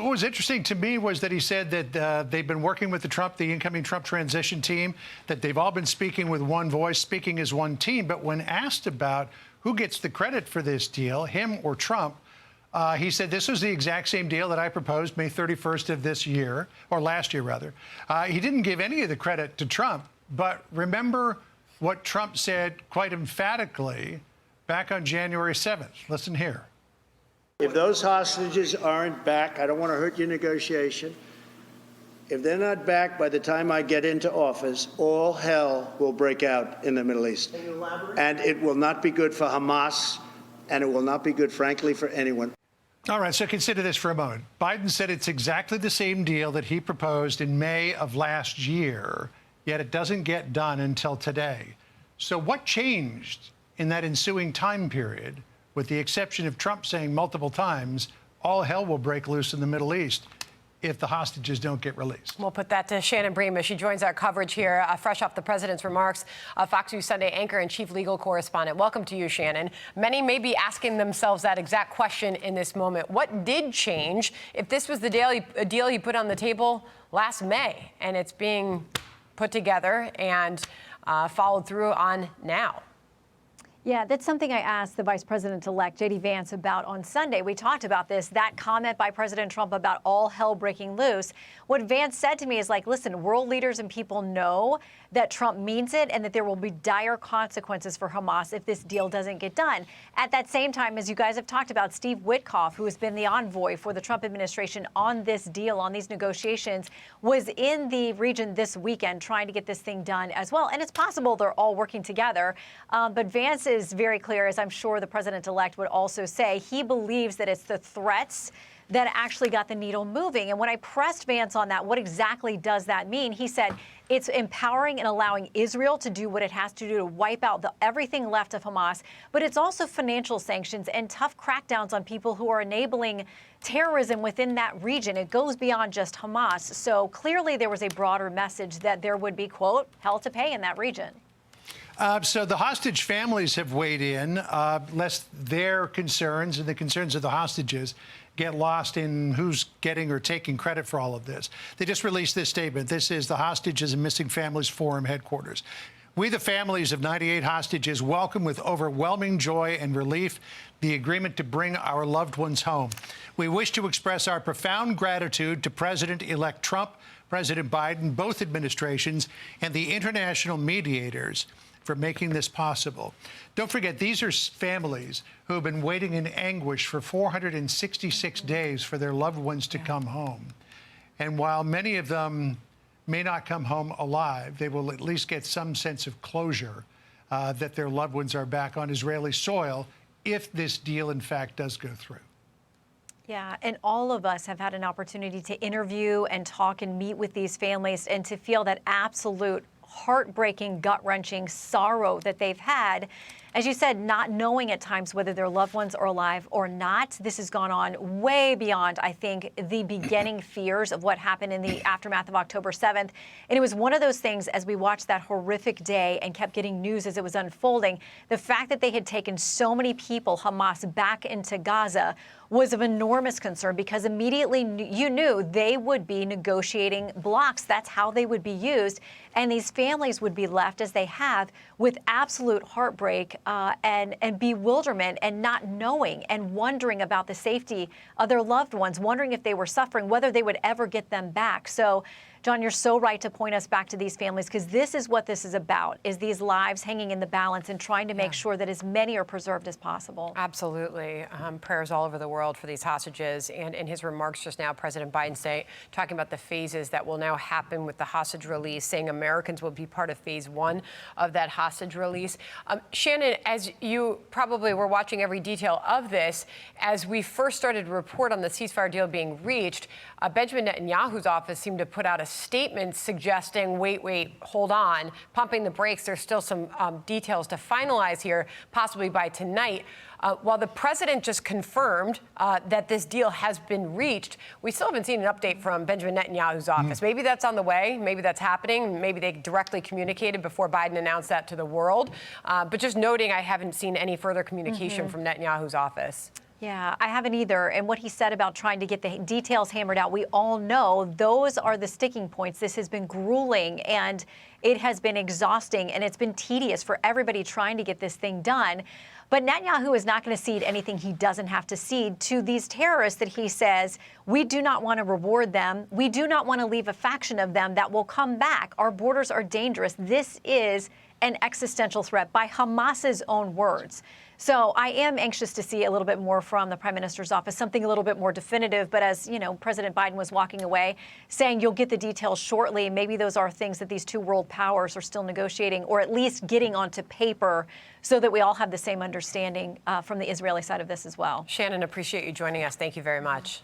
what was interesting to me was that he said that they've been working with the incoming Trump transition team, that they've all been speaking with one voice, speaking as one team. But when asked about who gets the credit for this deal, him or Trump, he said this was the exact same deal that I proposed May 31st of this year, or last year, rather. He didn't give any of the credit to Trump. But remember what Trump said quite emphatically back on January 7th. Listen here. If those hostages aren't back, I don't want to hurt your negotiation. If they're not back by the time I get into office, all hell will break out in the Middle East. Can you elaborate? And it will not be good for Hamas, and it will not be good, frankly, for anyone. All right, so consider this for a moment. Biden said it's exactly the same deal that he proposed in May of last year, yet it doesn't get done until today. So what changed in that ensuing time period, with the exception of Trump saying multiple times, all hell will break loose in the Middle East if the hostages don't get released? We'll put that to Shannon Bream as she joins our coverage here, fresh off the president's remarks. Fox News Sunday anchor and chief legal correspondent. Welcome to you, Shannon. Many may be asking themselves that exact question in this moment. What did change if this was the deal he put on the table last May, and it's being put together and followed through on now? Yeah, that's something I asked the Vice President-elect, J.D. Vance, about on Sunday. We talked about this, that comment by President Trump about all hell breaking loose. What Vance said to me is like, listen, world leaders and people know that Trump means it and that there will be dire consequences for Hamas if this deal doesn't get done. At that same time, as you guys have talked about, Steve Witkoff, who has been the envoy for the Trump administration on this deal, on these negotiations, was in the region this weekend trying to get this thing done as well. And it's possible they're all working together. But Vance is very clear, as I'm sure the president-elect would also say, he believes that it's the threats that actually got the needle moving. And when I pressed Vance on that, what exactly does that mean? He said it's empowering and allowing Israel to do what it has to do to wipe out everything left of Hamas. But it's also financial sanctions and tough crackdowns on people who are enabling terrorism within that region. It goes beyond just Hamas. So clearly there was a broader message that there would be, quote, hell to pay in that region. So the hostage families have weighed in, lest their concerns and the concerns of the hostages get lost in who's getting or taking credit for all of this. They just released this statement. This is the Hostages and Missing Families Forum headquarters. We, the families of 98 hostages, welcome with overwhelming joy and relief the agreement to bring our loved ones home. We wish to express our profound gratitude to President-elect Trump, President Biden, both administrations, and the international mediators for making this possible. Don't forget, these are families who have been waiting in anguish for 466 days for their loved ones to come home. And while many of them may not come home alive, they will at least get some sense of closure that their loved ones are back on Israeli soil if this deal, in fact, does go through. Yeah, and all of us have had an opportunity to interview and talk and meet with these families and to feel that absolute heartbreaking, gut-wrenching sorrow that they've had. As you said, not knowing at times whether their loved ones are alive or not. This has gone on way beyond, I think, the beginning fears of what happened in the aftermath of October 7th. And it was one of those things, as we watched that horrific day and kept getting news as it was unfolding, the fact that they had taken so many people, Hamas, back into Gaza was of enormous concern, because immediately you knew they would be negotiating blocks. That's how they would be used. And these families would be left, as they have, with absolute heartbreak and bewilderment and not knowing and wondering about the safety of their loved ones, wondering if they were suffering, whether they would ever get them back. So, John, you're so right to point us back to these families, because this is what this is about, is these lives hanging in the balance and trying to make sure that as many are preserved as possible. Absolutely. Prayers all over the world for these hostages. And in his remarks just now, President Biden talking about the phases that will now happen with the hostage release, saying Americans will be part of phase 1 of that hostage release. Shannon, as you probably were watching every detail of this, as we first started to report on the ceasefire deal being reached, Benjamin Netanyahu's office seemed to put out a statement suggesting, wait, hold on, pumping the brakes. There's still some details to finalize here, possibly by tonight. While the president just confirmed that this deal has been reached, we still haven't seen an update from Benjamin Netanyahu's office. Maybe that's on the way. Maybe that's happening. Maybe they directly communicated before Biden announced that to the world. But just noting, I haven't seen any further communication from Netanyahu's office. Yeah, I haven't either. And what he said about trying to get the details hammered out, we all know those are the sticking points. This has been grueling and it has been exhausting and it's been tedious for everybody trying to get this thing done. But Netanyahu is not going to cede anything he doesn't have to cede to these terrorists that he says, we do not want to reward them. We do not want to leave a faction of them that will come back. Our borders are dangerous. This is an existential threat by Hamas's own words. So I am anxious to see a little bit more from the Prime Minister's office, something a little bit more definitive. But as you know, President Biden was walking away saying you'll get the details shortly. Maybe those are things that these two world powers are still negotiating or at least getting onto paper so that we all have the same understanding from the Israeli side of this as well. Shannon, appreciate you joining us. Thank you very much.